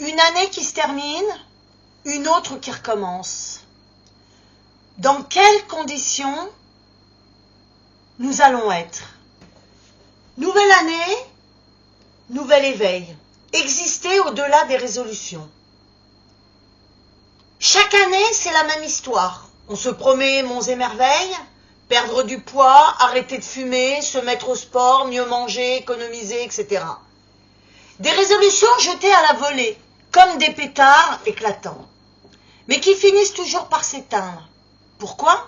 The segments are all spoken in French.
Une année qui se termine, une autre qui recommence. Dans quelles conditions nous allons être? Nouvelle année, nouvel éveil. Exister au-delà des résolutions. Chaque année, c'est la même histoire. On se promet monts et merveilles, perdre du poids, arrêter de fumer, se mettre au sport, mieux manger, économiser, etc. Des résolutions jetées à la volée, comme des pétards éclatants, mais qui finissent toujours par s'éteindre. Pourquoi?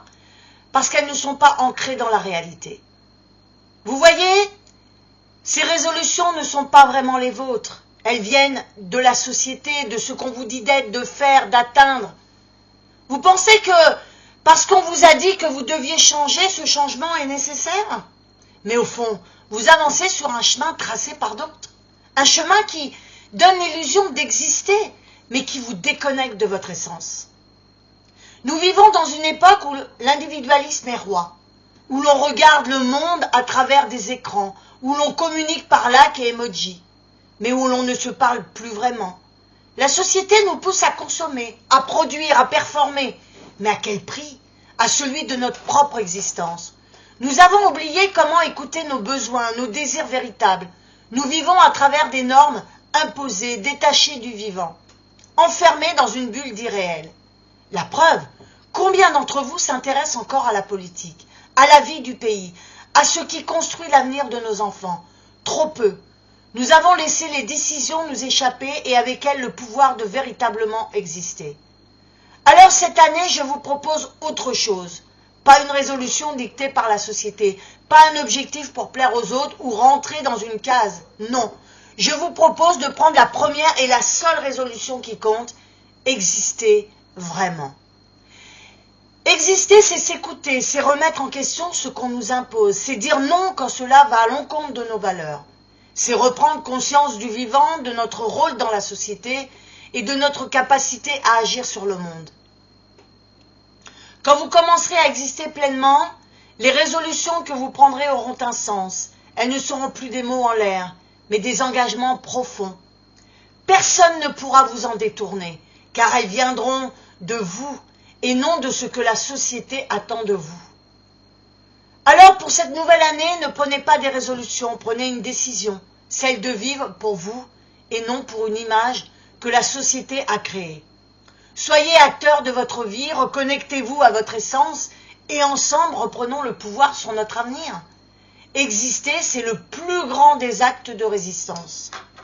Parce qu'elles ne sont pas ancrées dans la réalité. Vous voyez, ces résolutions ne sont pas vraiment les vôtres. Elles viennent de la société, de ce qu'on vous dit d'être, de faire, d'atteindre. Vous pensez que parce qu'on vous a dit que vous deviez changer, ce changement est nécessaire? Mais au fond, vous avancez sur un chemin tracé par d'autres. Un chemin qui donne l'illusion d'exister, mais qui vous déconnecte de votre essence. Nous vivons dans une époque où l'individualisme est roi, où l'on regarde le monde à travers des écrans, où l'on communique par likes et emojis, mais où l'on ne se parle plus vraiment. La société nous pousse à consommer, à produire, à performer, mais à quel prix? À celui de notre propre existence. Nous avons oublié comment écouter nos besoins, nos désirs véritables. Nous vivons à travers des normes imposées, détachées du vivant, enfermés dans une bulle d'irréel. La preuve, combien d'entre vous s'intéressent encore à la politique, à la vie du pays, à ce qui construit l'avenir de nos enfants? Trop peu. Nous avons laissé les décisions nous échapper et avec elles le pouvoir de véritablement exister. Alors cette année, je vous propose autre chose. Pas une résolution dictée par la société, pas un objectif pour plaire aux autres ou rentrer dans une case. Non, je vous propose de prendre la première et la seule résolution qui compte, exister vraiment. Exister, c'est s'écouter, c'est remettre en question ce qu'on nous impose, c'est dire non quand cela va à l'encontre de nos valeurs. C'est reprendre conscience du vivant, de notre rôle dans la société et de notre capacité à agir sur le monde. Quand vous commencerez à exister pleinement, les résolutions que vous prendrez auront un sens. Elles ne seront plus des mots en l'air, mais des engagements profonds. Personne ne pourra vous en détourner, car elles viendront de vous et non de ce que la société attend de vous. Alors pour cette nouvelle année, ne prenez pas des résolutions, prenez une décision, celle de vivre pour vous et non pour une image que la société a créée. Soyez acteurs de votre vie, reconnectez-vous à votre essence et ensemble reprenons le pouvoir sur notre avenir. Exister, c'est le plus grand des actes de résistance.